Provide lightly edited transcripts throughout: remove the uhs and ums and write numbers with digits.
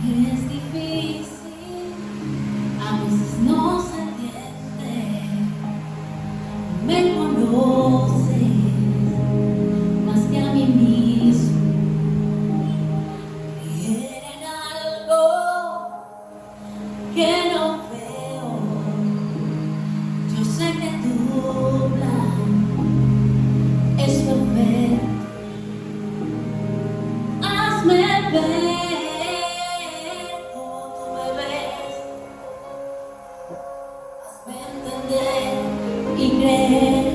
Es difícil, a veces no se entiende. Me conoces más que a mí mismo. Quieren algo que no veo. Yo sé que tu plan es perfecto. Hazme ver como tú me ves. Hazme entender y creer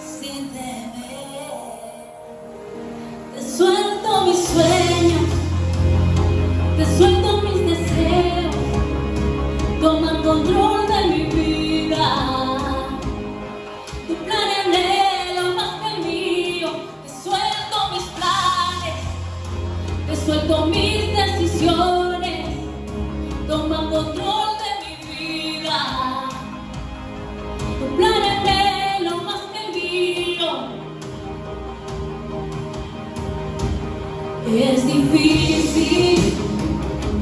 sin temer. Te suelto mis sueños, te suelto mis deseos. Toma control de mi vida. Tu plan es anhelo más que el mío. Te suelto mis planes, te suelto mis decisiones. Toma control de mi vida. Tu plan es anhelo más que el mío. Es difícil,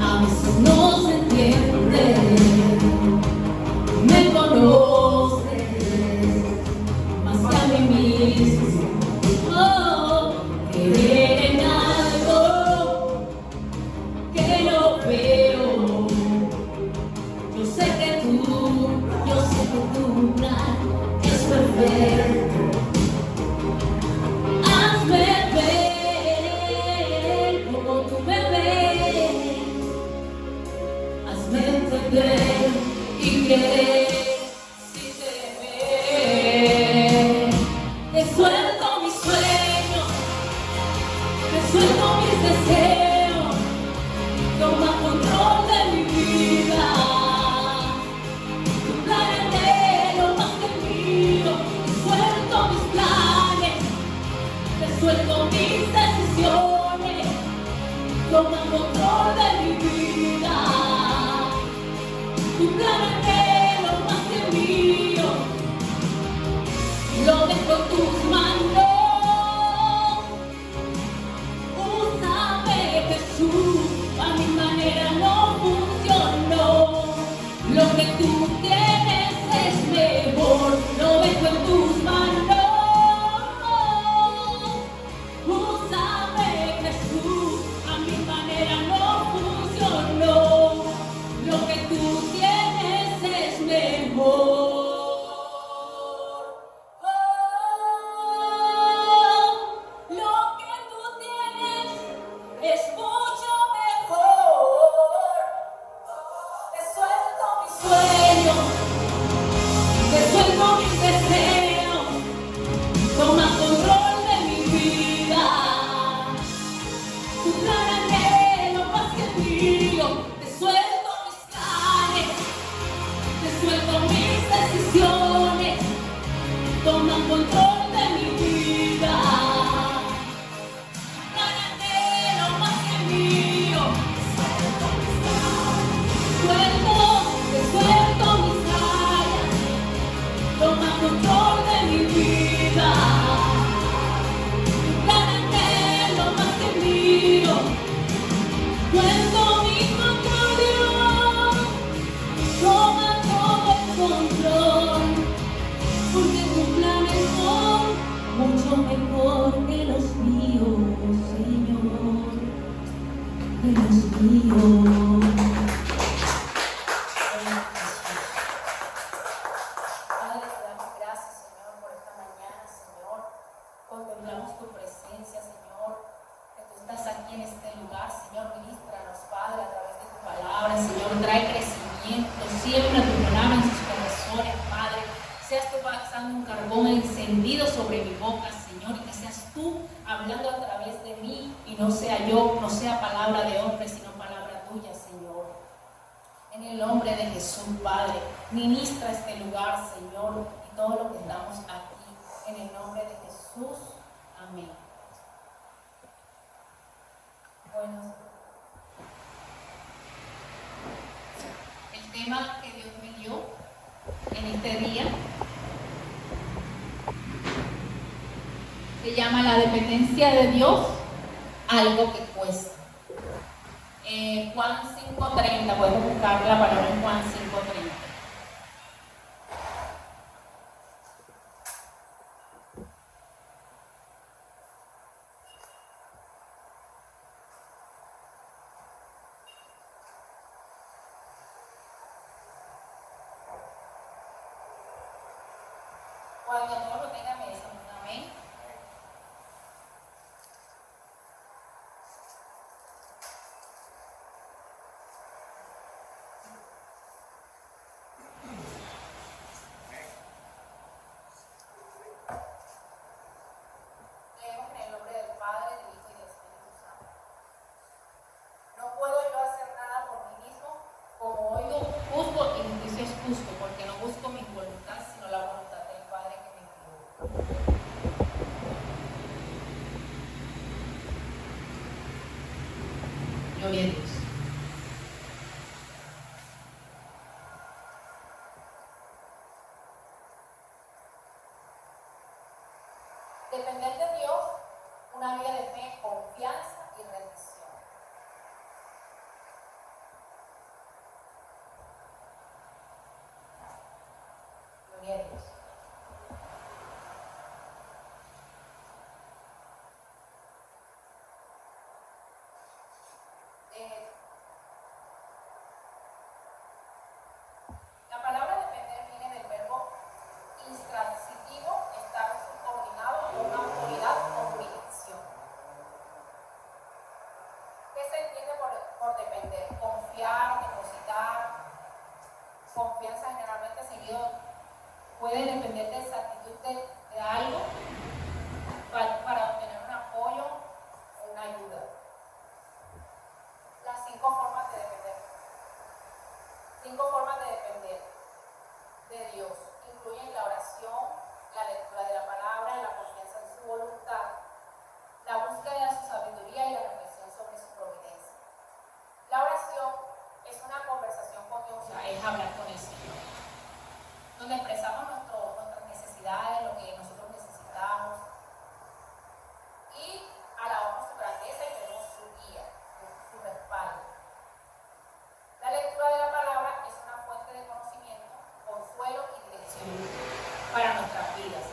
a veces no se entiende. Me conoces más que a mí mismo. Oh, creer en algo que no veo. Yo sé que tu plan es perfecto. Hazme ver como tú me ves. Hazme entender y creer sin temer. Te suelto mis sueños, te suelto mis deseos. Toma control de mi vida. Tu plan es anhelo más que el mío. Te suelto mis planes, te suelto mis decisiones. Toma control de mi vida. Tu plan es anhelo más que el mío. Lo dejo en tus manos. Úsame, Jesús, a mi manera no funcionó. Lo que tú tienes es mejor. Lo dejo en tus manos. Úsame, Jesús, a mi manera no funcionó. Lo que tú tienes es mejor. Lo que tú tienes es mucho mejor. Te suelto mis sueños, te suelto mis deseos. Toma control de mi vida. Tu plan anhelo más que el mío. Te suelto mis planes, te suelto mis decisiones. Toma control de mi vida. Tu plan anhelo más que el mío. Te suelto mis áreas. Toma control de mi vida. Tu plan anhelo más que el mío. Suelto mi control. Toma todo el control. Porque tus planes son mucho mejor que los míos, Señor, que los míos. Padre, te damos gracias, Señor, por esta mañana, Señor. Contemplamos tu presencia, Señor, que tú estás aquí en este lugar, Señor. Ministranos, Padre, a través de tu palabra, Señor. Trae crecimiento, siembra tu palabra en sus corazones, Padre. Seas tú pasando un carbón encendido sobre mi boca, Señor, y que seas tú hablando a través de mí y no sea yo, no sea palabra de hombre, sino palabra tuya, Señor. En el nombre de Jesús, Padre, ministra este lugar, Señor, y todo lo que estamos aquí. En el nombre de Jesús, amén. Bueno, el tema que Dios me dio en este día se llama la dependencia de Dios, algo que cuesta. Juan 5:30, podemos buscar la palabra en Juan 5:30. Cuando todos lo tengan, me dicen un amén. Leemos en el nombre del Padre, del Hijo y del Espíritu Santo. No puedo yo hacer nada por mí mismo, como oigo, juzgo y mi juicio es justo, porque no busco mi voluntad, sino la voluntad del Padre que me envió. Gloria a Dios. Depender de Dios, una vida de fe, confianza y rendición. Gloria a Dios. La palabra depender viene del verbo intransitivo, estar subordinado a una autoridad o jurisdicción. ¿Qué se entiende por depender? Confiar, depositar. Confianza generalmente seguido puede depender de esa actitud de algo para obtener un apoyo o una ayuda. Las 5 formas de depender. 5 formas de depender de Dios incluyen la oración, la lectura de la palabra, la confianza en su voluntad, la búsqueda de su sabiduría y la reflexión sobre su providencia. La oración es una conversación con Dios, o sea, es hablar con el Señor, donde expresamos nuestras necesidades, lo que nosotros necesitamos, y alabamos su grandeza y pedimos su guía, su respaldo. La lectura de la palabra es una fuente de conocimiento, consuelo y dirección para nuestras vidas.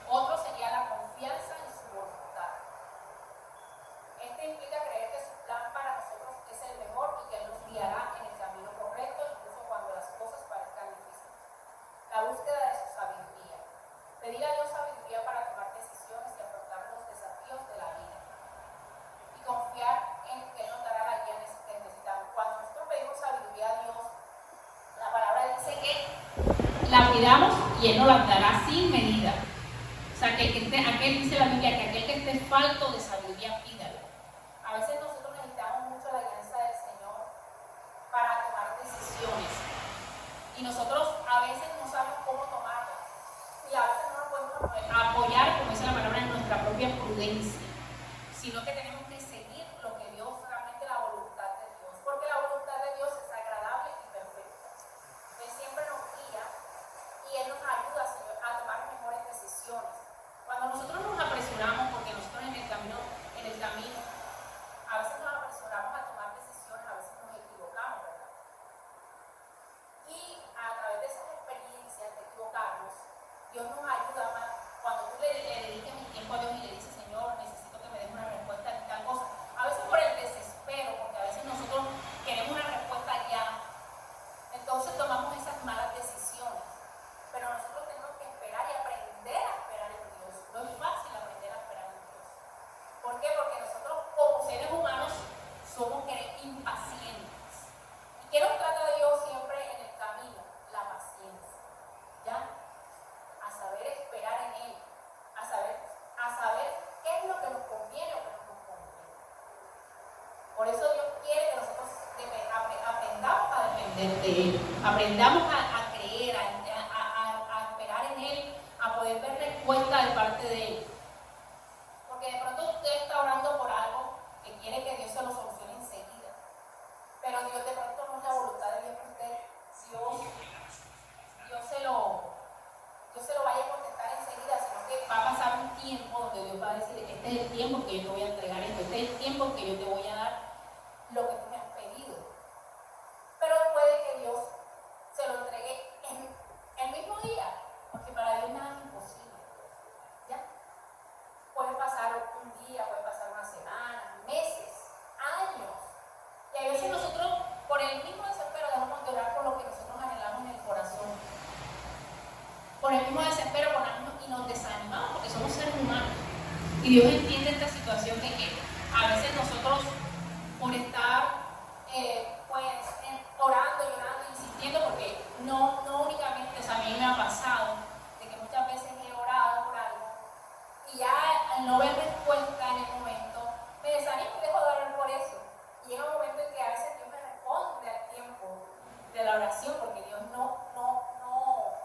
Otro sería la confianza en su voluntad. Este implica creer que su plan para nosotros es el mejor y que Él nos guiará en el camino correcto, incluso cuando las cosas parezcan difíciles. La búsqueda de su sabiduría. Pedir a Dios sabiduría para tomar decisiones y afrontar los desafíos de la vida. Y confiar en que Él nos dará la guía que necesitamos. Cuando nosotros pedimos sabiduría a Dios, la palabra dice que la pidamos y Él nos la dará sin medida. O sea, que aquel dice la Biblia que aquel que esté falto de sabiduría, pídalo. A veces nosotros necesitamos mucho la guianza del Señor para tomar decisiones. Y nosotros a veces no sabemos cómo tomarlas. Y a veces no nos podemos apoyar, como dice la palabra, en nuestra propia prudencia, sino que tenemos que seguir lo que Dios, realmente la voluntad de Dios, porque la voluntad de Dios es agradable y perfecta. Él siempre nos guía y Él nos ayuda, Señor, a tomar mejores decisiones. Cuando nosotros nos apresuramos, porque nosotros en el camino, a veces nos apresuramos a tomar decisiones, a veces nos equivocamos, ¿verdad? Y a través de esas experiencias de equivocarnos, Dios nos ayuda más. Cuando tú le dediques el tiempo a Dios y le dices, Señor, necesito que me des una respuesta a tal cosa, a veces por el desespero, porque a veces nosotros queremos una respuesta ya, entonces tomamos esas malas decisiones. Pero nosotros tenemos que esperar y aprender a esperar en Dios. No es fácil aprender a esperar en Dios. ¿Por qué? Porque nosotros como seres humanos somos impacientes. ¿Y qué nos trata Dios siempre en el camino? La paciencia. ¿Ya? A saber esperar en Él. A saber qué es lo que nos conviene o qué no nos conviene. Por eso Dios quiere que nosotros aprendamos a depender de Él. Aprendamos a creer, a esperar en Él, a poder ver respuesta de parte de Él. Porque de pronto usted está orando por algo que quiere que Dios se lo solucione enseguida. Pero Dios de pronto no es la voluntad de Dios que usted, Dios se lo vaya a contestar enseguida, sino que va a pasar un tiempo donde Dios va a decir, este es el tiempo que yo te voy a entregar esto, este es el tiempo que yo te voy a dar lo que tú me has el mismo desespero dejamos de orar por lo que nosotros anhelamos en el corazón. Por el mismo desespero y nos desanimamos porque somos seres humanos. Y Dios entiende esta situación de que a veces nosotros, por estar orando, llorando, insistiendo, porque no únicamente, o sea, a mí me ha pasado de que muchas veces he orado por algo y ya al no ver respuesta en el momento, me desanimo y dejo de orar por eso. Y llega un momento en que a veces Dios me responde al tiempo de la oración, porque Dios no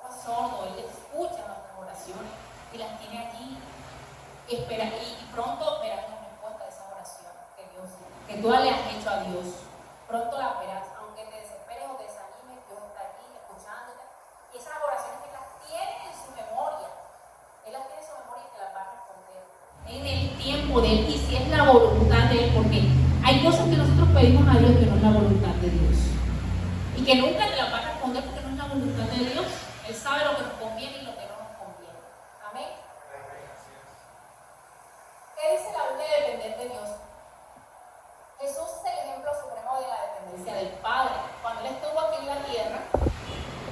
es sordo, Él escucha nuestras oraciones y las tiene allí. Y espera, y pronto verás la respuesta de esa oración que tú le has hecho a Dios. Pronto la verás, aunque te desesperes o te desanimes, Dios está allí escuchándote. Y esas oraciones Él las tiene en su memoria. Él las tiene en su memoria y te las va a responder en el tiempo de Él, y si es la voluntad de Él, porque hay cosas que nosotros pedimos a Dios que no es la voluntad de Dios y que nunca te las va a responder porque no es la voluntad de Dios. Él sabe lo que nos conviene y lo que no nos conviene. Amén. ¿Qué dice la Biblia de depender de Dios? Jesús es el ejemplo supremo de la dependencia del Padre. Cuando Él estuvo aquí en la tierra,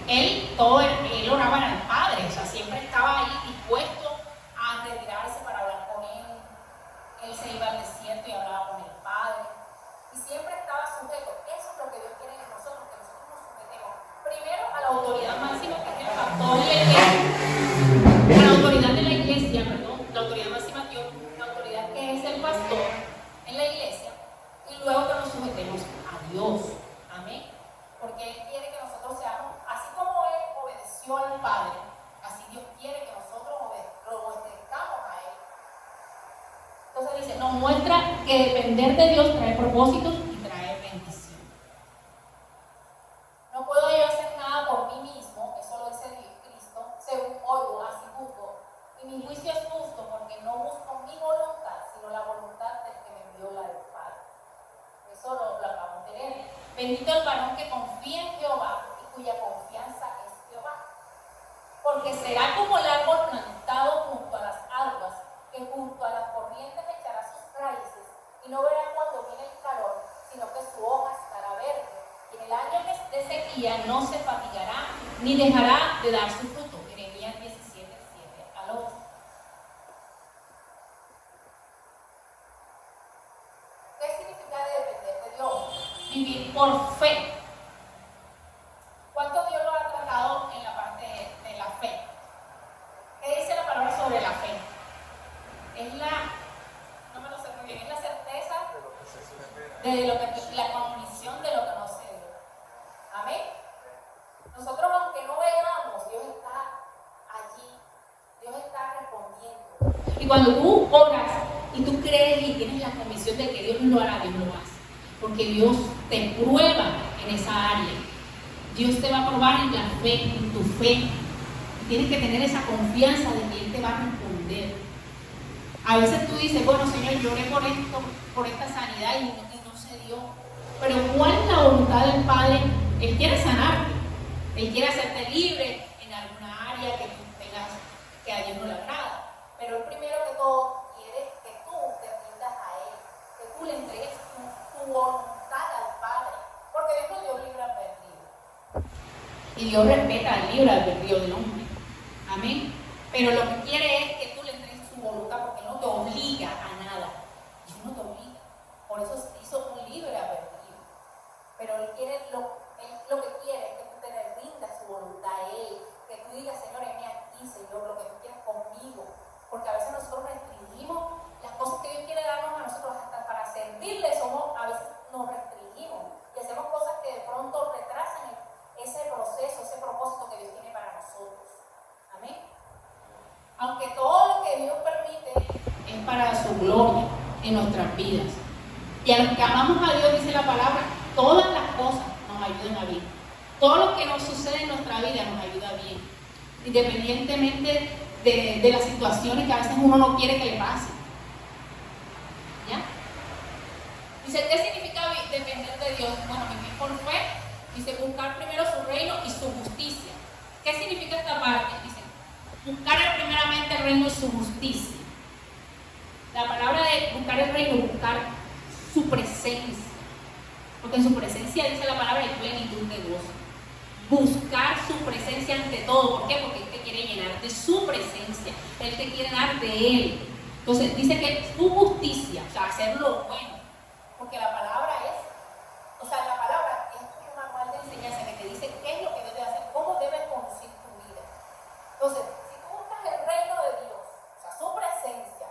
Él oraba al Padre, o sea, siempre estaba ahí dispuesto a retirarse para hablar con Él. Él se iba al desierto y hablaba con el Padre. Y siempre estaba sujeto. Eso es lo que Dios quiere de nosotros, que nosotros nos sujetemos. Primero a la autoridad máxima, que es el pastor de la iglesia. A la autoridad de la iglesia, perdón. La autoridad máxima Dios, la autoridad que es el pastor en la iglesia. Y luego que nos sujetemos a Dios. Amén. Porque Él quiere que nosotros seamos, así como Él obedeció al Padre, así Dios quiere que nosotros lo obedezcamos a Él. Entonces dice, nos muestra que depender de Dios trae propósitos y trae bendición. No puedo yo hacer nada por mí mismo, eso lo dice Cristo, según oigo, así juzgo. Y mi juicio es justo porque no busco mi voluntad, sino la voluntad del que me envió, la del Padre. Eso lo acabamos de leer. Bendito el varón que confía en Jehová y cuya confianza es Jehová. Porque será como el árbol plantado junto a las aguas, que junto a las corrientes echará sus raíces y no verá cuando viene el calor, sino que su hoja estará verde. Y en el año de sequía no se fatigará ni dejará de dar su fruto. Jeremías 17, 7 al 8. ¿Qué significa depender de Dios? Vivir por fe. ¿Cuánto Dios lo ha tratado en la parte de la fe? ¿Qué dice la palabra sobre la fe? Es no me lo sé muy bien, es la certeza de la convicción de lo que no se ve. Amén. Nosotros, aunque no veamos, Dios está allí, Dios está respondiendo. Y cuando tú oras y tú crees y tienes la convicción de que Dios lo hará, Dios lo hace. Porque Dios te prueba en esa área. Dios te va a probar en la fe, en tu fe. Tienes que tener esa confianza de que Él te va a responder. A veces tú dices, bueno, Señor, lloré por esta sanidad y no se dio. Pero ¿cuál es la voluntad del Padre? Él quiere sanarte. Él quiere hacerte libre en alguna área que tú tengas que a Dios no le agrada. Pero Él primero que todo quiere que tú te rindas a Él, que tú le entregues tu voluntad al Padre. Porque Dios no dio libre albedrío. Y Dios respeta el libre albedrío del hombre. Amén. Pero lo que quiere es que tú le entregues su voluntad, porque no te obliga a nada. Dios no te obliga. Por eso hizo un libre albedrío. Pero Él lo que quiere es que tú te le rindas su voluntad a Él. Que tú digas, Señor, heme aquí, Señor, lo que tú quieres conmigo. Porque a veces nosotros restringimos las cosas que Dios quiere darnos a nosotros hasta para servirle. A veces nos restringimos y hacemos cosas que de pronto retrasan ese proceso, ese propósito que Dios tiene para nosotros. Amén. Aunque todo lo que Dios permite es para su gloria en nuestras vidas. Y a los que amamos a Dios, dice la palabra, todas las cosas nos ayudan a bien. Todo lo que nos sucede en nuestra vida nos ayuda bien. Independientemente de las situaciones que a veces uno no quiere que le pase. ¿Ya? Dice, ¿qué significa depender de Dios? Bueno, vivir por fe. Dice, buscar primero su reino y su justicia. ¿Qué significa esta parte? Dice, buscar primeramente el reino y su justicia. La palabra de buscar el reino es buscar su presencia. Porque en su presencia, dice la palabra, hay plenitud de gozo. Buscar su presencia ante todo. ¿Por qué? Porque Él te quiere llenar de su presencia. Él te quiere dar de Él. Entonces dice que su justicia, o sea, hacer lo bueno. Porque la palabra es, o sea, la palabra es un manual de enseñanza que te dice qué es lo que debes hacer, cómo debes conducir tu vida. Entonces, si tú buscas el reino de Dios, o sea, su presencia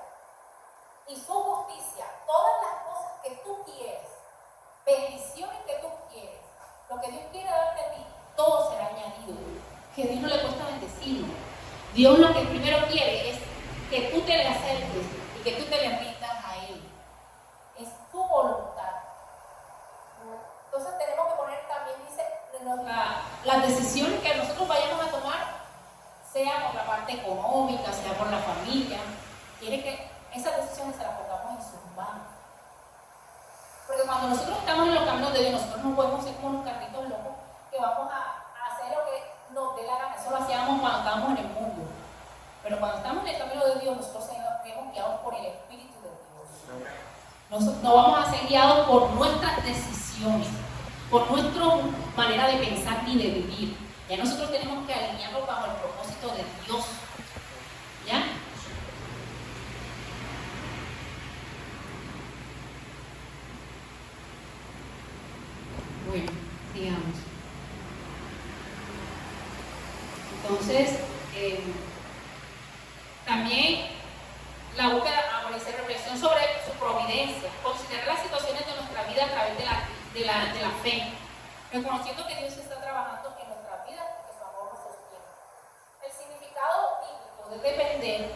y su justicia, todas las cosas que tú quieres, bendiciones que tú quieres, lo que Dios quiere darte a ti, todo será añadido. Que a Dios no le cuesta bendecirlo. Dios lo que primero quiere es que tú te le acerques y que tú te le rindas a Él. Es tu voluntad. Entonces tenemos que poner también, dice, las decisiones que nosotros vayamos a tomar, sea por la parte económica, sea por la familia, quiere que esas decisiones se las pongamos en sus manos. Porque cuando nosotros estamos en los caminos de Dios, nosotros no podemos ser como unos carritos locos que vamos a hacer lo que nos dé la gana. Eso lo hacíamos cuando estábamos en el mundo. Pero cuando estamos en el camino de Dios, nosotros seremos guiados por el Espíritu de Dios. Nosotros no vamos a ser guiados por nuestras decisiones, por nuestra manera de pensar ni de vivir. Ya nosotros tenemos que alinearnos bajo el propósito de Dios. ¿Ya? Bueno, digamos. Entonces, también la búsqueda, ahora dice, reflexión sobre su providencia, considerar las situaciones de nuestra vida a través de la fe, reconociendo que Dios está trabajando en nuestra vida y que su amor nos sostiene. El significado bíblico de depender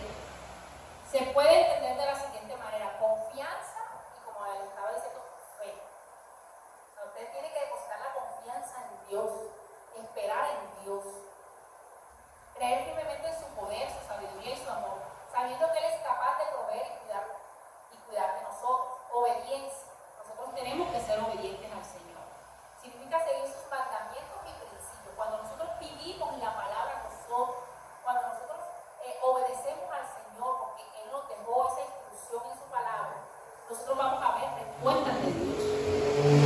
se puede entender de la siguiente manera: confianza y, como les estaba diciendo, fe. O sea, usted tiene que depositar la confianza en Dios, esperar en Dios, creer firmemente en su poder, su sabiduría y su amor, sabiendo que Él es capaz de proveer y cuidar de nosotros. Obediencia. Nosotros tenemos que ser obedientes al Señor. Significa seguir sus mandamientos y principios. Cuando nosotros vivimos la palabra nosotros, cuando nosotros obedecemos al Señor porque Él nos dejó esa instrucción en su palabra, nosotros vamos a ver respuestas de Dios.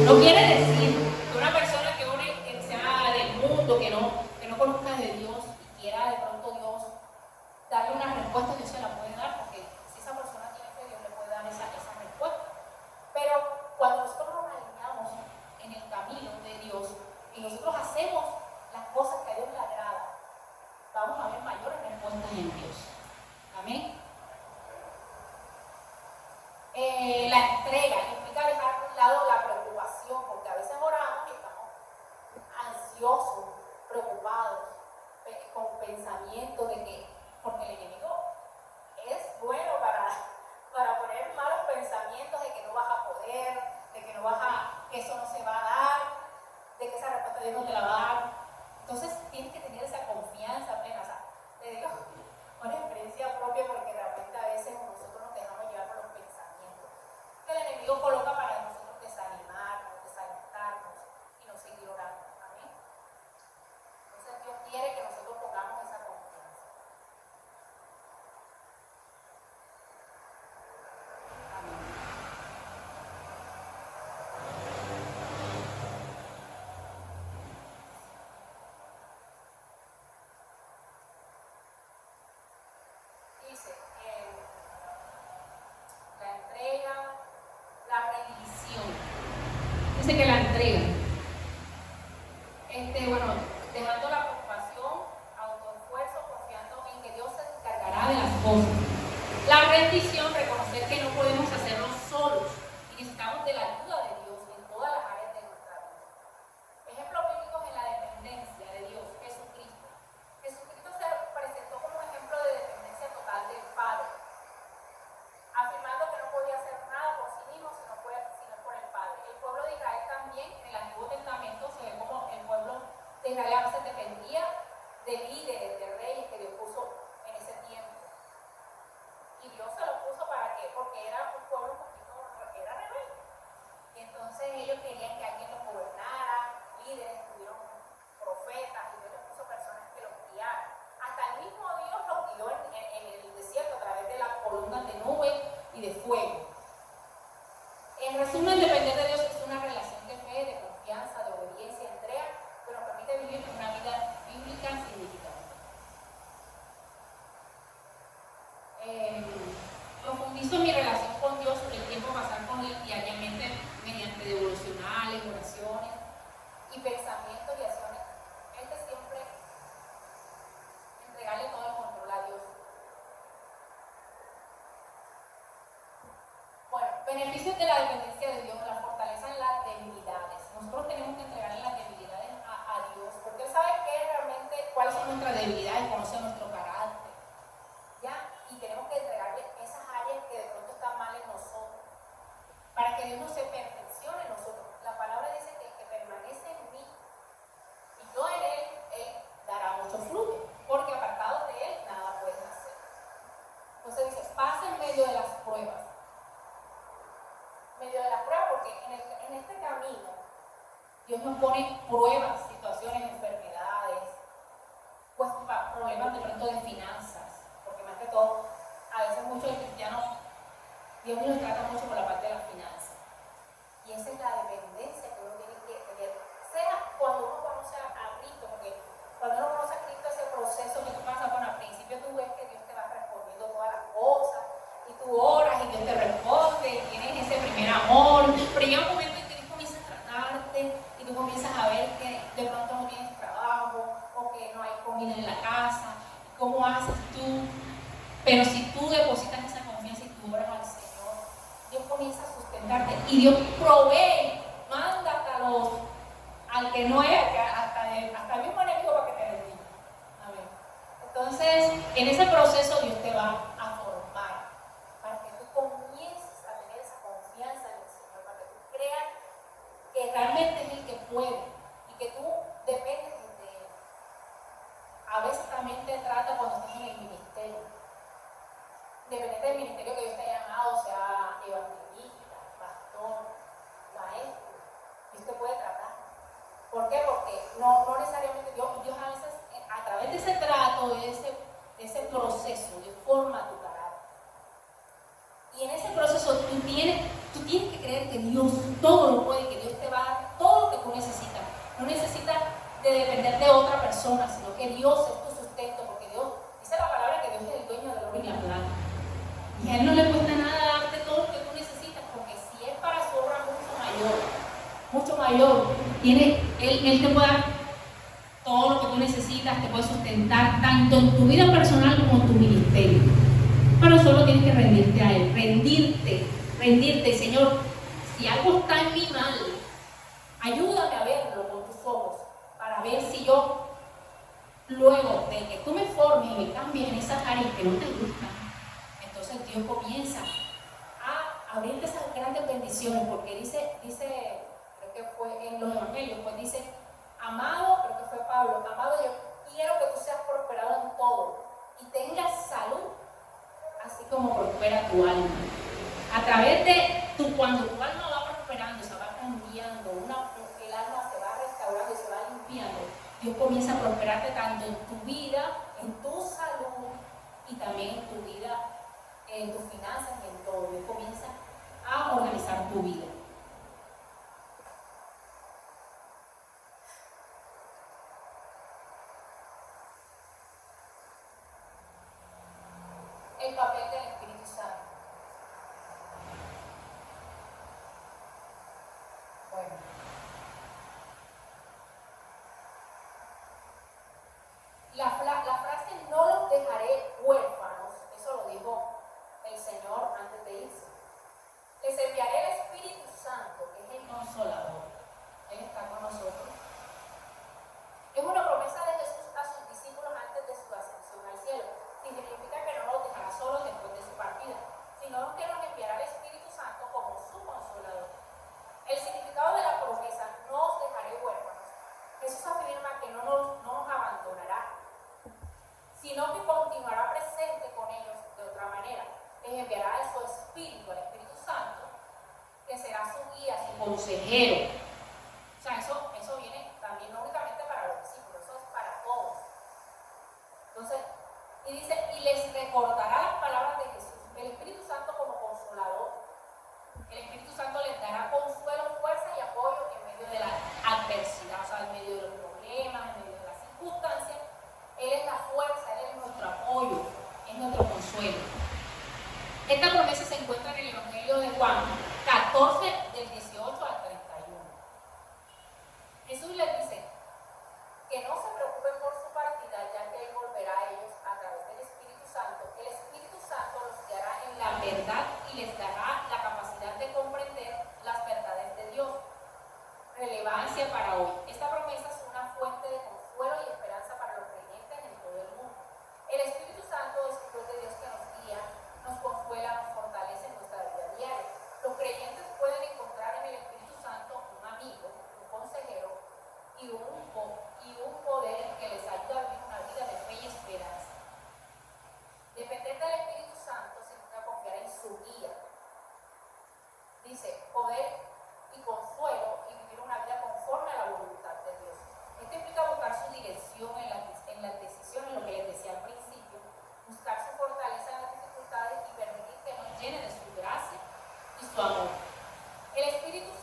No quiere decir que una persona que sea del mundo, que no conozca de Dios y quiera de pronto Dios darle una respuesta, Dios se la puede dar, porque si esa persona tiene fe, Dios le puede dar esa respuesta. Pero cuando nosotros nos alineamos en el camino de Dios y nosotros hacemos las cosas que a Dios le agrada, vamos a ver mayores respuestas en Dios. Amén. La entrega implica dejar a un lado la preocupación, porque a veces oramos y estamos ansiosos, preocupados, con pensamientos de que, porque el enemigo es bueno para poner malos pensamientos de que no vas a poder, de que que eso no se va a dar, de que esa respuesta Dios no te la va a dar. Entonces tienes que tener esa confianza plena. O sea, te digo una experiencia propia, porque realmente a veces nosotros nos dejamos llevar por los pensamientos que el enemigo coloca para nosotros desanimarnos, desalentarnos y no seguir orando. Amén. Entonces Dios quiere que nosotros pongamos esa confianza. Amén. Dice, la entrega, la rendición. Dice que la entrega, bueno, dejando la preocupación, autoesfuerzo, confiando en que Dios se encargará de las cosas. La rendición, reconocer que no podemos hacerlo solos y necesitamos de la ayuda de Dios en todas las áreas de nuestra vida. Ejemplos bíblicos en la dependencia de Dios: Jesucristo. Jesucristo se presentó como un ejemplo de dependencia total del Padre, afirmando que no podía hacer nada por sí mismo sino por el Padre. El pueblo de Israel también, en el Antiguo Testamento, se ve como el pueblo de Israel a veces dependía de líderes, de reyes que Dios puso en ese tiempo. Y Dios se lo puso ¿para qué? Porque era un pueblo un poquito, era rebelde. Y entonces ellos querían que alguien los gobernara, líderes, tuvieron profetas, y Dios les puso personas que los guiaran. Hasta el mismo Dios los guió en el desierto a través de las columnas de nube y de fuego. En resumen, depender de Dios es una relación de fe, y pensamientos y acciones. Este siempre entregarle todo el control a Dios. Bueno, beneficios de la dependencia de Dios, la fortaleza en las debilidades. Nosotros tenemos que entregarle las debilidades a Dios, porque Él sabe cuáles son nuestras debilidades, conoce nuestro carácter, ¿ya? Y tenemos que entregarle esas áreas que de pronto están mal en nosotros, para que Dios no se perfeccione en nosotros. La palabra dice que el que permanece en mí y yo en Él dará mucho fruto, porque apartados de Él nada pueden hacer. Entonces dice, pasa en medio de las pruebas. En medio de las pruebas, porque en este camino Dios nos pone pruebas, situaciones, enfermedades, pues problemas de pronto de finanzas, porque más que todo, a veces muchos cristianos, Dios nos trata mucho por la parte de las finanzas. Y esa es la dependencia que uno tiene que tener. Sea cuando uno conoce a Cristo, porque cuando uno conoce a Cristo, ese proceso que tú pasas, bueno, al principio tú ves que Dios te va respondiendo todas las cosas, y tú oras y Dios te responde, y tienes ese primer amor, pero llega un momento en que Dios comienza a tratarte, y tú comienzas a ver que de pronto no tienes trabajo, o que no hay comida en la casa, ¿cómo haces tú? Pero si tú depositas esa confianza y tú oras al Señor, Dios comienza a sustentarte, y Dios provee, manda al que no es, hasta el mismo enemigo para que te bendiga. Amén. Entonces, en ese proceso Dios te va a formar, para que tú comiences a tener esa confianza en el Señor, para que tú creas que realmente es el que puede, y que tú dependes de Él. A veces también te trata cuando estás en el ministerio. Depende del ministerio que Dios te haya llamado, sea evangelista, pastor, maestro, Dios te puede tratar. ¿Por qué? Porque no necesariamente Dios a veces, a través de ese trato, de ese proceso, Dios forma tu carácter. Y en ese proceso tú tienes que creer que Dios todo lo puede, que Dios te va a dar todo lo que tú necesitas. No necesitas de depender de otra persona, sino que Dios es tu sustento, porque Dios, dice la palabra que Dios es el dueño del oro y la plata. Y a Él no le cuesta nada darte todo lo que tú necesitas, porque si es para su obra mucho mayor, Él te puede dar todo lo que tú necesitas, te puede sustentar tanto en tu vida personal como en tu ministerio. Pero solo tienes que rendirte a Él, rendirte, Señor, si algo está en mí mal, ayúdame a verlo con tus ojos, para ver si yo, luego de que tú me formes y me cambies en esas áreas que no te gustan, entonces Dios comienza a abrirte esas grandes bendiciones, porque dice, creo que fue en los evangelios, pues dice, amado, creo que fue Pablo, amado, yo quiero que tú seas prosperado en todo y tengas salud, así como prospera tu alma. A través de cuando tu alma va prosperando, se va cambiando, el alma se va restaurando y se va limpiando, Dios comienza a prosperarte tanto en tu vida, en tu salud y también en tu vida, en tus finanzas y en todo. Dios comienza a organizar tu vida. El papel del Espíritu Santo. Bueno. La frase no los dejaré huérfanos, eso lo dijo el Señor antes de irse. Les enviaré el Espíritu Santo, que es el Consolador. Él está con nosotros. Es una promesa de Jesús a sus discípulos antes de su ascensión al cielo. Significa que no los dejará solos después de su partida, sino que nos enviará el Espíritu Santo como su Consolador. El significado de la promesa, no os dejaré huérfanos. Jesús afirma que no nos abandonará, sino que continuará presente con ellos de otra manera. Les enviará a su Espíritu, al Espíritu Santo, que será su guía, su consejero. O sea, eso viene también no únicamente para los discípulos, eso es para todos. Entonces, y dice, y les recordará las palabras de Jesús. El Espíritu Santo como consolador. El Espíritu Santo les dará consuelo, fuerza y apoyo en medio de la adversidad, o sea, en medio de los problemas, en medio de las circunstancias. Él es la fuerza, Él es nuestro apoyo, es nuestro consuelo. Esta promesa se encuentra en el Evangelio de Juan 14, del 18 al 31. Jesús les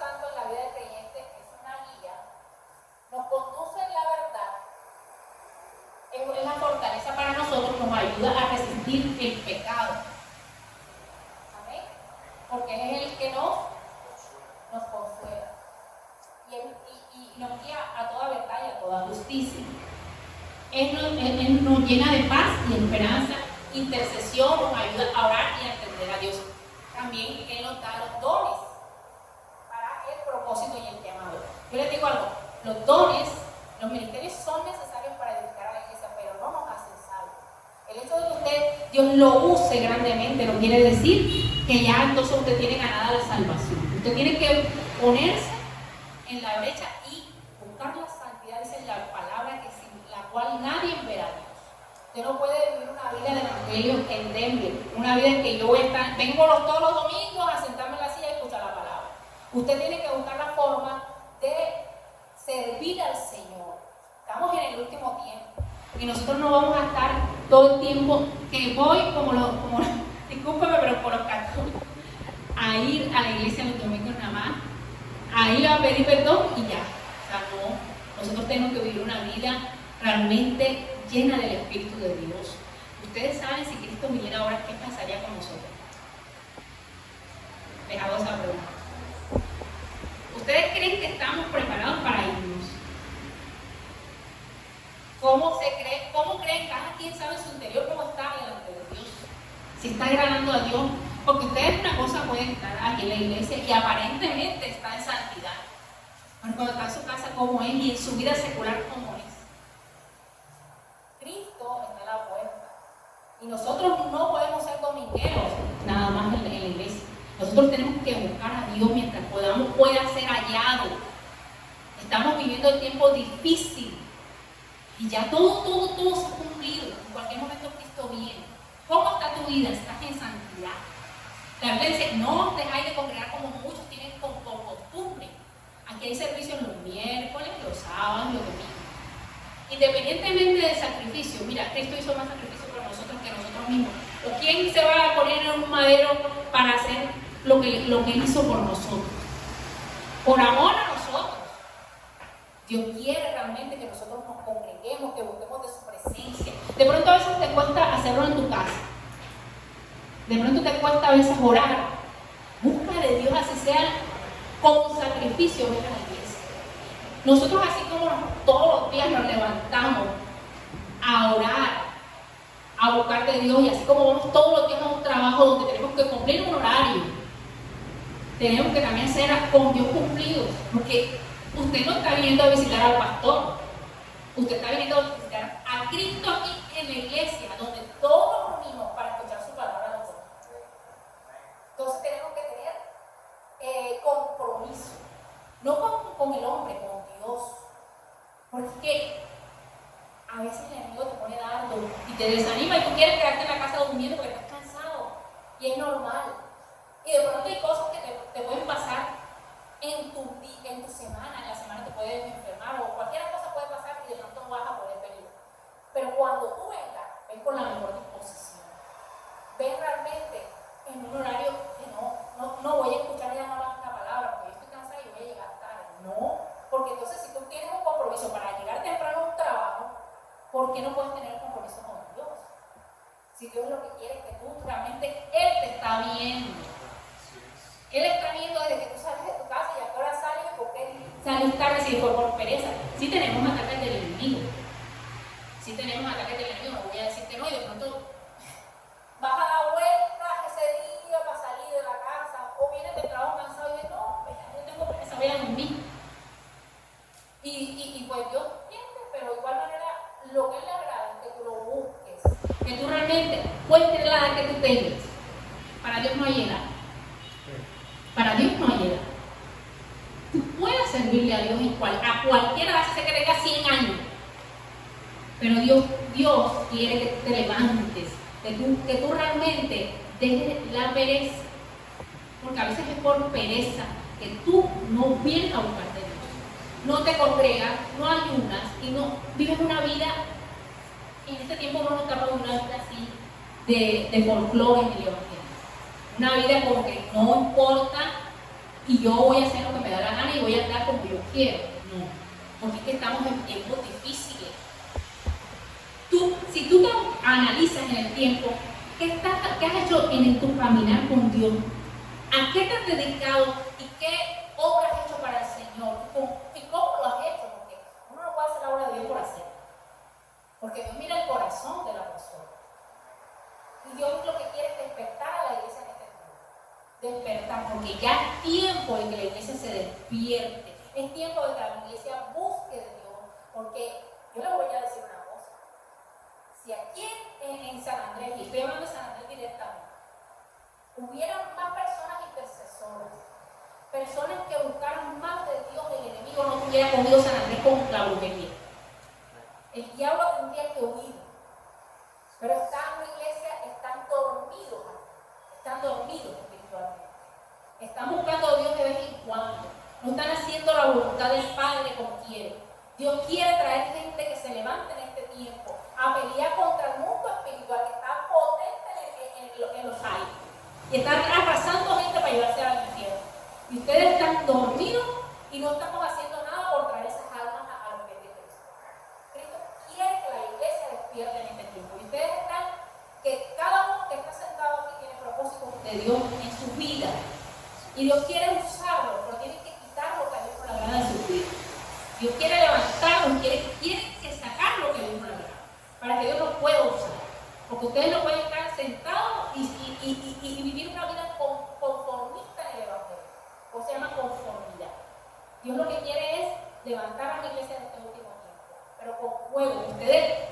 Santo en la vida del creyente es una guía, nos conduce en la verdad, es la fortaleza para nosotros, nos ayuda a resistir el pecado. Amén. Porque es el que nos consuela y nos guía a toda verdad y a toda justicia. Él nos llena de paz y esperanza, intercesión, nos ayuda a orar y a entender a Dios. También Él nos da los dones para el propósito y el llamado. Yo les digo algo, los dones, los ministerios son necesarios para edificar a la iglesia, pero no nos hacen salvos. El hecho de que Dios lo use grandemente no quiere decir que ya entonces usted tiene ganada la salvación. Usted tiene que ponerse en la brecha y buscar la santidad, dice la palabra, que sin la cual nadie verá a Dios. Usted no puede vivir una vida de evangelio endeble, una vida en que yo vengo todos los domingos a sentarme en la silla y escuchar la palabra. Usted tiene que buscar la forma de servir al Señor. Estamos en el último tiempo y nosotros no vamos a estar todo el tiempo que voy discúlpeme, pero por los cartones, a ir a la iglesia los domingos nada más, a ir a pedir perdón y ya. O sea, no, nosotros tenemos que vivir una vida realmente llena del Espíritu de Dios. Ustedes saben, si Cristo viniera ahora, ¿qué pasaría con nosotros? Les hago esa pregunta. ¿Ustedes creen que estamos preparados para irnos? ¿Cómo creen? Cada quien sabe en su interior cómo está delante de Dios. Si está agradando a Dios. Porque ustedes una cosa pueden estar aquí en la iglesia y aparentemente está en santidad. Pero cuando está en su casa, ¿cómo es? Y en su vida secular, ¿cómo es? Cristo está a la puerta. Y nosotros no podemos ser domingueros nada más en la iglesia. Nosotros tenemos que buscar a Dios mientras pueda ser hallado. Estamos viviendo el tiempo difícil. Y ya todo se ha cumplido. En cualquier momento Cristo viene. ¿Cómo está tu vida? ¿Estás en santidad? La Biblia dice, no os dejáis de congregar como muchos tienen por costumbre. Aquí hay servicios los miércoles, los sábados, los domingos. Independientemente del sacrificio, mira, Cristo hizo más sacrificio por nosotros que nosotros mismos. ¿O quién se va a poner en un madero para hacer lo que Él hizo por nosotros? Por amor a nosotros. Dios quiere realmente que nosotros nos congreguemos, que busquemos de su presencia. De pronto a veces te cuesta hacerlo en tu casa. De pronto te cuesta a veces orar. Busca de Dios, así sea con sacrificio, ven a la iglesia. Nosotros así como todos los días nos levantamos a orar, a buscar de Dios, y así como vamos todos los días a un trabajo donde tenemos que cumplir un horario, tenemos que también ser con Dios cumplidos, porque usted no está viniendo a visitar al pastor, usted está viniendo a visitar a Cristo aquí en la iglesia, donde todos nos unimos para escuchar su palabra. Entonces tenemos que tener compromiso, no con el hombre, con Dios, porque es que a veces el enemigo te pone dardo y te desanima y tú quieres quedarte en la casa durmiendo porque estás cansado y es normal. Y de pronto hay cosas que te pueden pasar en tu semana, en la semana te puedes enfermar o cualquier cosa puede pasar y de pronto no vas a poder venir. Pero cuando tú vengas, ven con la mejor disposición, ven realmente en un horario que no voy a escuchar ya más la palabra porque yo estoy cansada y voy a llegar tarde. No, porque entonces si tú tienes un compromiso para llegar temprano a un trabajo, ¿por qué no puedes tener compromiso con Dios? Si Dios lo que quiere es que tú realmente, Él te está viendo. Él está viendo desde que tú sales de tu casa y a qué hora sales y por qué sales tarde si fue por pereza. Sí tenemos ataques del enemigo. No voy a decir que no, y de pronto vas a dar vueltas ese día para salir de la casa, o vienes de trabajo cansado y dices, no, yo tengo pereza, voy a dormir. Y pues Dios entiende, pero de igual manera lo que Él le agrada es que tú lo busques, que tú realmente cuentes la edad que tú tengas. Para Dios no hay edad. Para Dios no hay edad. Tú puedes servirle a Dios a cualquier edad, si se que tenga 100 años. Pero Dios quiere que te levantes, que tú realmente dejes la pereza. Porque a veces es por pereza que tú no vienes a buscar de Dios. No te congregas, no ayunas y no vives una vida. En este tiempo uno no está para una vida así de folclore en el evangelio. Una vida como que no importa y yo voy a hacer lo que me da y voy a andar como yo quiero. No, porque es que estamos en tiempos difíciles. Si tú te analizas en el tiempo, ¿qué has hecho en tu caminar con Dios? ¿A qué te has dedicado y qué obras has hecho para el Señor? ¿Y cómo lo has hecho? Porque uno no puede hacer la obra de Dios por hacer. Porque Dios mira el corazón de la persona. Y Dios lo que quiere es despertar a la iglesia en este tiempo. Despertar, porque ya es tiempo de que la iglesia se despierte. Es tiempo de que la iglesia busque de Dios. Porque yo les voy a decir una cosa. Si aquí en San Andrés, y estoy hablando de San Andrés directamente, hubiera más personas intercesoras, personas que buscaran más de Dios, el enemigo no hubiera cogido San Andrés con la brujería. El diablo tendría que huir. Pero están en la iglesia, están dormidos espiritualmente. Están buscando a Dios de vez en cuando. No están haciendo la voluntad del Padre como quiere. Dios quiere traer gente que se levante en este tiempo a pelear contra el mundo espiritual que está potente en los aires. Y están arrasando gente para llevarse al infierno. Y ustedes están dormidos y no estamos haciendo nada por traer esas almas a los pies de Cristo. Cristo quiere que la iglesia despierte en este tiempo. Y ustedes están, que cada uno que está sentado aquí tiene propósitos de Dios en su vida. Y Dios quiere usarlo, pero tiene que quitar lo que hay por la gana de su vida. Dios quiere levantarlo, quiere que sacar lo que hay por la gana, para que Dios lo pueda usar. Porque ustedes no pueden estar sentados y vivir una vida conformista en el Evangelio. O se llama conformidad. Dios lo que quiere es levantar a la iglesia en este último tiempo, pero con fuego. Ustedes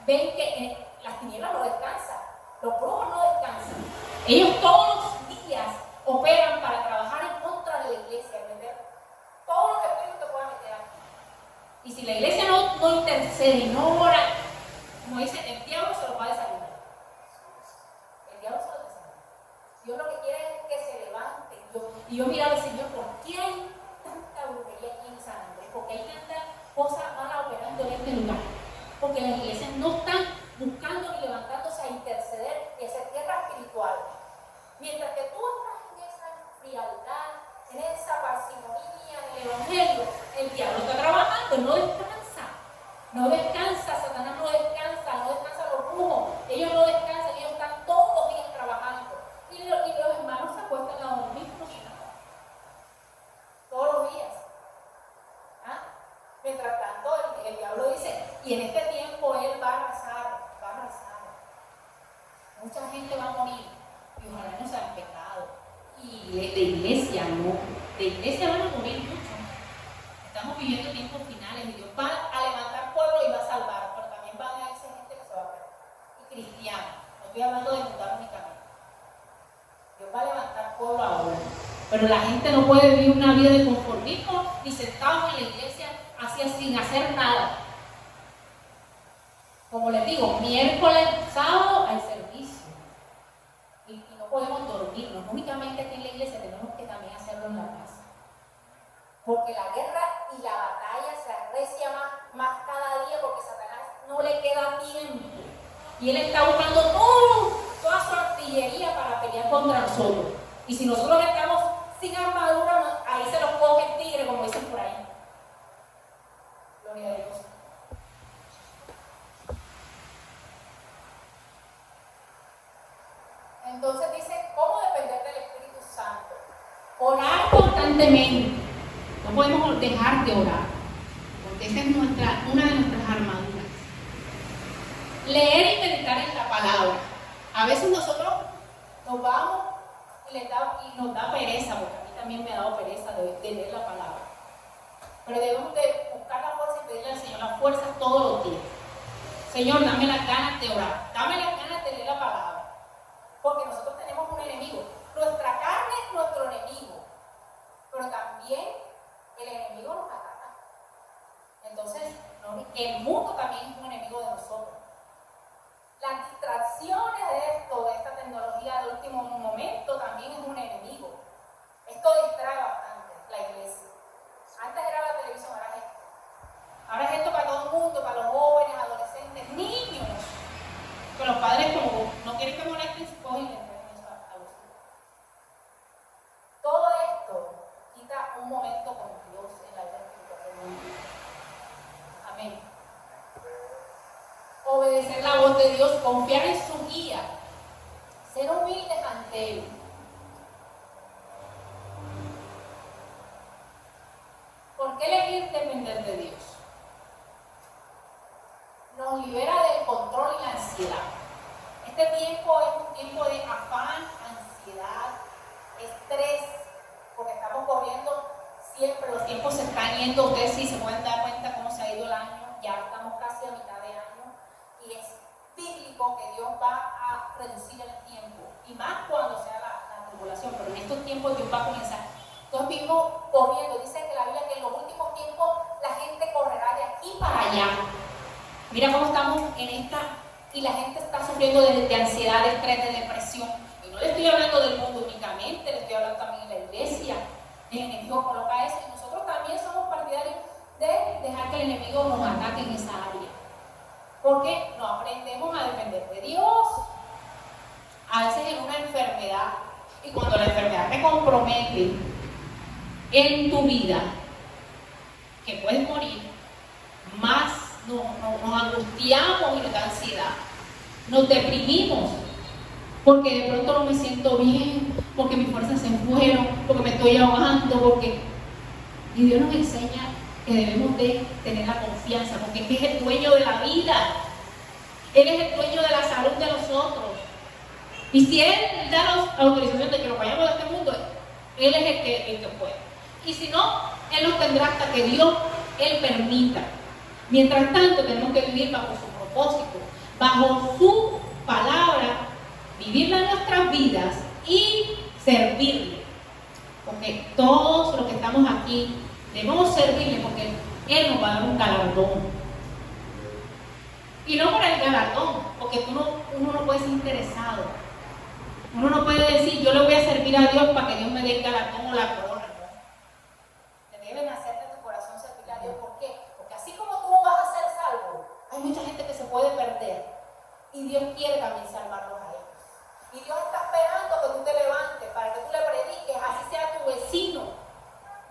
ven que las tinieblas no descansan, los brujos no descansan. Ellos todos los días operan para trabajar en contra de la iglesia, meter todos los espíritus que puedan meter aquí. Y si la iglesia no intercede, no ora, como dice, el diablo se lo va a desayunar. El diablo se lo desayuna. Dios lo que quiere es que se levante. Y yo miraba al Señor, ¿por qué hay tanta brujería aquí en San Andrés? ¿Por qué hay tantas cosas malas operando en este lugar? Porque las iglesias no están buscando ni levantándose a interceder y hacer guerra espiritual. Mientras que tú estás en esa frialdad, en esa parsimonia del Evangelio, el diablo está trabajando, no descansa. No descansa, Satanás no descansa los brujos, ellos no descansan, ellos están todos los días trabajando. Y los hermanos se acuestan a dormir como si nada. Todos los días. ¿Ah? Mientras tanto, el diablo dice, y en este tiempo él va a arrasar. Mucha gente va a morir, y ojalá no sean pecado. Y de iglesia no, de iglesia van a morir muchos. Estamos viviendo tiempos finales y Dios va a levantar pueblo y va a salvar, pero también van a irse gente que se va a perder. Y cristianos, no estoy hablando de mudar únicamente. Dios va a levantar pueblo ahora. Pero la gente no puede vivir una vida de conformismo ni sentados en la iglesia así sin hacer nada. Como les digo, miércoles, sábado hay servicio. Y no podemos dormirnos. Únicamente aquí en la iglesia tenemos que también hacerlo en la casa. Porque la guerra y la batalla se arrecia más cada día porque Satanás no le queda tiempo. Y él está buscando toda su artillería para pelear contra nosotros. Y si nosotros estamos sin armadura, ahí se los coge el tigre, como dicen por ahí. Gloria a Dios. Entonces dice, ¿cómo depender del Espíritu Santo? Orar constantemente. No podemos dejar de orar, porque esa es una de nuestras armaduras. Leer y meditar en la palabra. A veces nosotros nos vamos y nos da pereza, porque a mí también me ha dado pereza de leer la palabra. Pero debemos de buscar la fuerza y pedirle al Señor la fuerza todos los días. Señor, dame las ganas de orar, dame las ganas de leer la palabra. Porque nosotros tenemos un enemigo. Nuestra carne es nuestro enemigo. Pero también el enemigo nos ataca. Entonces, el mundo también es un enemigo de nosotros. Las distracciones de esta tecnología de último momento también es un enemigo. Esto distrae bastante la iglesia. Antes era la televisión, ahora es esto. Ahora es esto para todo el mundo, para los jóvenes, adolescentes, niños. Que los padres, como no quieren que molesten, se cogen y le entregan eso a los hijos. Todo esto quita un momento con Dios. amor de Dios, confiar en su guía, ser humildes ante Él. ¿Por qué elegir depender de Dios? Nos libera del control y la ansiedad. Este tiempo es un tiempo de afán, ansiedad, estrés, porque estamos corriendo siempre, los tiempos se están yendo. Ustedes sí se pueden dar cuenta cómo se ha ido el año, ya estamos casi a mitad de año, y es bíblico que Dios va a reducir el tiempo, y más cuando sea la tribulación, pero en estos tiempos Dios va a comenzar. Entonces vivimos corriendo. Dice que la Biblia que en los últimos tiempos la gente correrá de aquí para allá. Mira cómo estamos en esta, y la gente está sufriendo de ansiedad, de estrés, de depresión. Y no le estoy hablando del mundo únicamente, le estoy hablando también de la iglesia. El enemigo coloca eso, y nosotros también somos partidarios de dejar que el enemigo nos ataque en esa área. Porque no aprendemos a depender de Dios. A veces en una enfermedad, y cuando la enfermedad te compromete en tu vida, que puedes morir, más nos angustiamos y nos da ansiedad, nos deprimimos, porque de pronto no me siento bien, porque mis fuerzas se fueron, porque me estoy ahogando, y Dios nos enseña que debemos de tener la confianza, porque Él es el dueño de la vida, Él es el dueño de la salud de nosotros, y si Él da la autorización de que nos vayamos de este mundo, Él es el que puede, y si no, Él nos tendrá hasta que Dios, Él permita. Mientras tanto, tenemos que vivir bajo su propósito, bajo su palabra, vivirla en nuestras vidas y servirle. Porque todos los que estamos aquí debemos servirle, porque Él nos va a dar un galardón. Y no por el galardón, porque uno no puede ser interesado. Uno no puede decir, yo le voy a servir a Dios para que Dios me dé el galardón o la corona. ¿No? Te deben hacer de tu corazón servir a Dios. ¿Por qué? Porque así como tú vas a ser salvo, hay mucha gente que se puede perder. Y Dios quiere también salvarlos a ellos. Y Dios está esperando que tú te levantes para que tú le prediques, así sea a tu vecino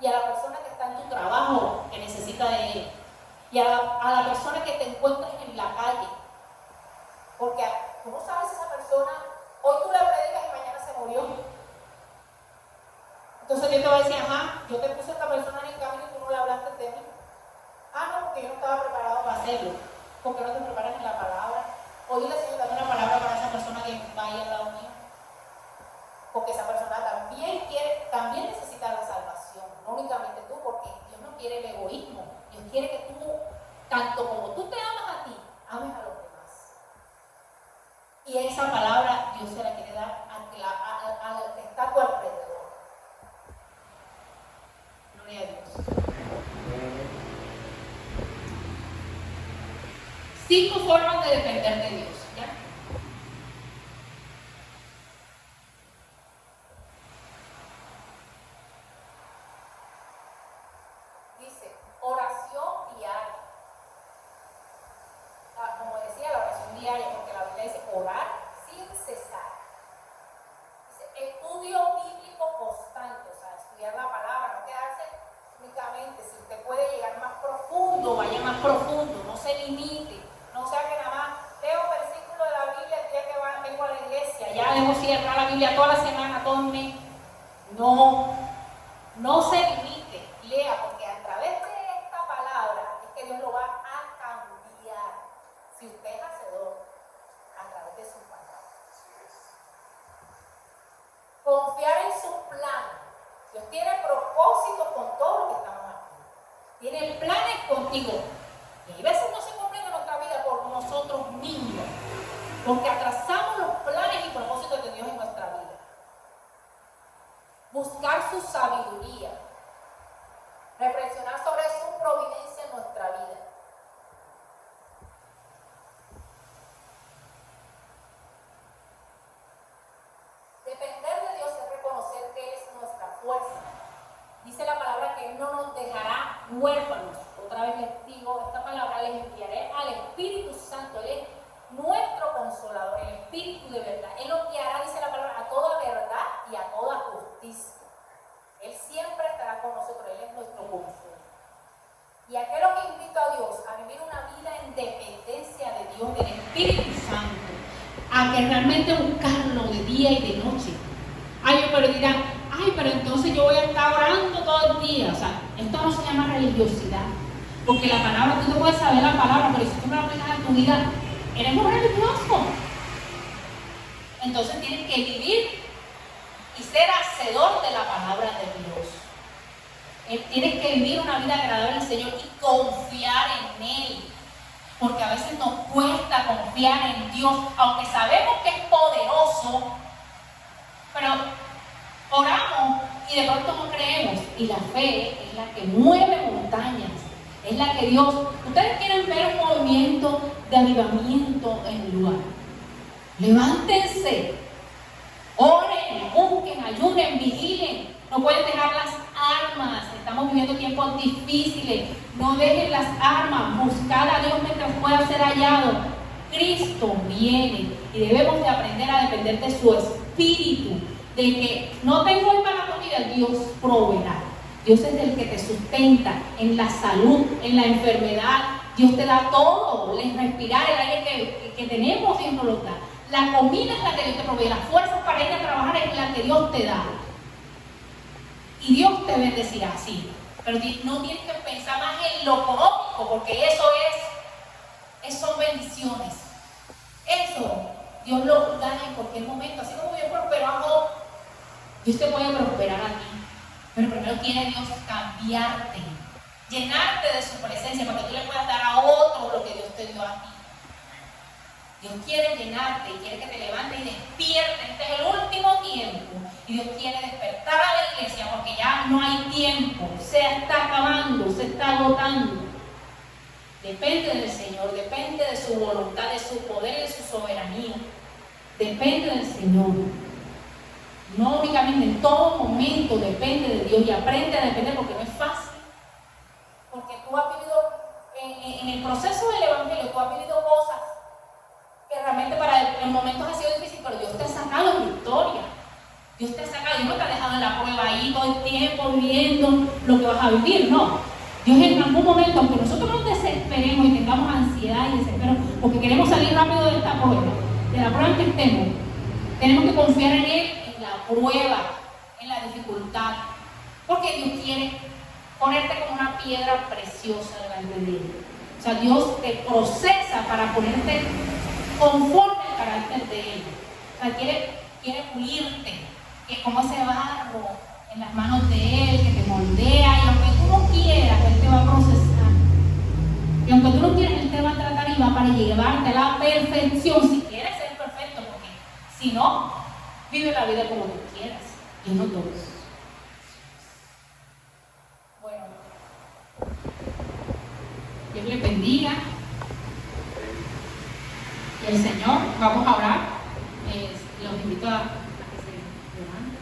y a la persona que está en tu trabajo, que necesita de Él. Y a la persona que te encuentres en la calle. Porque tú no sabes si esa persona, hoy tú le predicas y mañana se murió. Entonces Dios te va a decir, ajá, yo te puse a esta persona en el camino y tú no le hablaste de mí. Ah, no, porque yo no estaba preparado para hacerlo. ¿Por qué no te preparas en la palabra? O dile, Señor, dame una palabra para esa persona que va ahí al lado mío. Porque esa persona también necesita la salvación. No únicamente tú, porque Dios no quiere el egoísmo. Dios quiere que tú, tanto como tú te amas a ti, ames a los demás. Y esa palabra Dios se la quiere dar al que está a tu alrededor. Gloria a Dios. 5 formas de depender de Dios, ¿ya? Dice, oración diaria. Como decía, la oración diaria, porque la Biblia dice orar sin cesar. Dice, estudio bíblico constante, o sea, estudiar la palabra, no quedarse únicamente. Si usted puede llegar más profundo, vaya más profundo, no se limite. No sea que nada más leo versículos de la Biblia el día que vengo a la iglesia, ya debo cierrar la Biblia toda la semana, todo el mes. No se limite, lea, porque a través de esta palabra es que Dios lo va a cambiar. Si usted es hacedor, a través de su palabra. Confiar en su plan. Dios tiene propósitos con todo lo que estamos aquí. Tiene planes contigo. Y a veces no se cumplen en nuestra vida por nosotros mismos, porque atrasamos los planes y propósitos de Dios en nuestra vida. Buscar su sabiduría, reflexionar sobre su providencia en nuestra vida. Depender de Dios es reconocer que Él es nuestra fuerza. Dice la palabra que Él no nos dejará huérfanos. Otra vez les digo, esta palabra les enviaré al Espíritu Santo. Él es nuestro consolador, el Espíritu de verdad. Él nos guiará, dice la palabra, a toda verdad y a toda justicia. Él siempre estará con nosotros, Él es nuestro consuelo. Y aquello que invito a Dios a vivir una vida en dependencia de Dios, del Espíritu Santo. a que realmente buscarlo de día y de noche. Ay, pero dirán, ay, pero entonces yo voy a estar orando todo el día. O sea, esto no se llama religiosidad. Porque la palabra, tú te puedes saber la palabra, pero si tú no la aplicas en tu vida, eres un religioso. Entonces tienes que vivir y ser hacedor de la palabra de Dios. Tienes que vivir una vida agradable al Señor y confiar en Él. Porque a veces nos cuesta confiar en Dios, aunque sabemos que es poderoso, pero oramos y de pronto no creemos. Y la fe es la que mueve montañas, es la que Dios... Ustedes quieren ver un movimiento de avivamiento en el lugar. Levántense, oren, busquen, ayunen, vigilen. No pueden dejar las armas. Estamos viviendo tiempos difíciles. No dejen las armas. Buscad a Dios mientras pueda ser hallado. Cristo viene y debemos de aprender a depender de su espíritu. De que no tengo hoy para la comida, Dios proveerá. Dios es el que te sustenta en la salud, en la enfermedad. Dios te da todo. El respirar, el aire que tenemos, Dios nos lo da. La comida es la que Dios te provee. Las fuerzas para ir a trabajar es la que Dios te da. Y Dios te bendecirá, sí. Pero no tienes que pensar más en lo económico, porque eso son bendiciones. Eso Dios lo da en cualquier momento. Así como yo prospero a Job, Dios te puede prosperar a ti. Pero primero quiere Dios cambiarte, llenarte de su presencia para que tú le puedas dar a otro lo que Dios te dio a ti. Dios quiere llenarte y quiere que te levantes y despiertes. Este es el último tiempo. Y Dios quiere despertar a la iglesia porque ya no hay tiempo. Se está acabando, se está agotando. Depende del Señor, depende de su voluntad, de su poder y de su soberanía. Depende del Señor. No únicamente, en todo momento depende de Dios y aprende a depender porque no es fácil. Porque tú has vivido, en el proceso del Evangelio, tú has vivido cosas que realmente para el momento ha sido difícil, pero Dios te ha sacado en victoria. Dios te ha sacado, Dios no te ha dejado en la prueba ahí todo el tiempo viviendo lo que vas a vivir, no. Dios en algún momento, aunque nosotros nos desesperemos y tengamos ansiedad y desespero, porque queremos salir rápido de esta prueba, de la prueba en que estemos, tenemos que confiar en Él, en la prueba, en la dificultad, porque Dios quiere ponerte como una piedra preciosa delante de Él. O sea, Dios te procesa para ponerte conforme al carácter de Él. O sea, quiere pulirte, que como ese barro en las manos de Él, que te moldea, y aunque tú no quieras, Él te va a procesar. Y aunque tú no quieras, Él te va a tratar y va para llevarte a la perfección, si quieres ser perfecto, porque si no, vive la vida como tú quieras, y no todos. Bueno, Dios les bendiga. Y el Señor, vamos a orar. Los invito a que se levanten.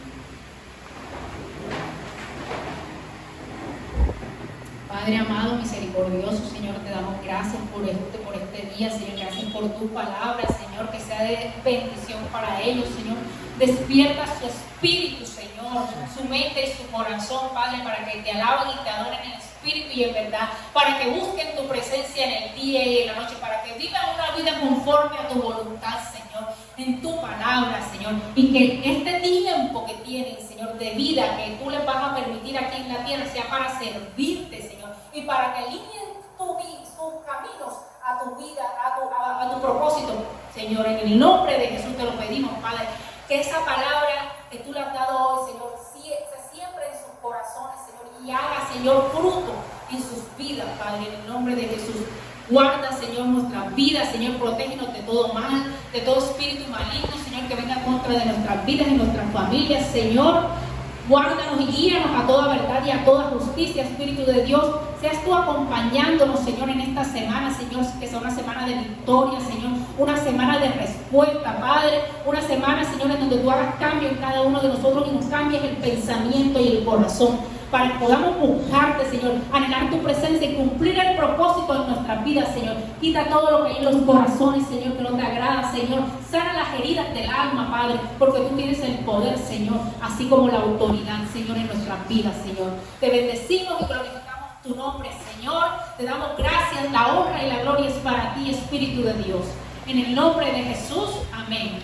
Padre amado, misericordioso, Señor, te damos gracias por este día, Señor. Gracias por tus palabras, Señor, que sea de bendición para ellos, Señor. Despierta su espíritu, Señor, su mente y su corazón, Padre, para que te alaben y te adoren en espíritu y en verdad, para que busquen tu presencia en el día y en la noche, para que vivan una vida conforme a tu voluntad, Señor, en tu palabra, Señor, y que este tiempo que tienen, Señor, de vida que tú les vas a permitir aquí en la tierra sea para servirte, Señor, y para que alineen tus caminos a tu vida, a tu propósito, Señor. En el nombre de Jesús te lo pedimos, Padre, que esa palabra que tú le has dado hoy, Señor, se siembre en sus corazones, Señor, y haga, Señor, fruto en sus vidas, Padre, en el nombre de Jesús. Guarda, Señor, nuestras vidas, Señor, protégenos de todo mal, de todo espíritu maligno, Señor, que venga contra de nuestras vidas y nuestras familias, Señor. Guárdanos y guíanos a toda verdad y a toda justicia, Espíritu de Dios. Seas tú acompañándonos, Señor, en esta semana, Señor, que sea una semana de victoria, Señor, una semana de respuesta, Padre, una semana, Señor, en donde tú hagas cambio en cada uno de nosotros y nos cambies el pensamiento y el corazón, para que podamos buscarte, Señor, anhelar tu presencia y cumplir el propósito de nuestras vidas, Señor. Quita todo lo que hay en los corazones, Señor, que no te agrada, Señor. Sana las heridas del alma, Padre, porque tú tienes el poder, Señor, así como la autoridad, Señor, en nuestras vidas, Señor. Te bendecimos y glorificamos tu nombre, Señor. Te damos gracias, la honra y la gloria es para ti, Espíritu de Dios. En el nombre de Jesús, amén.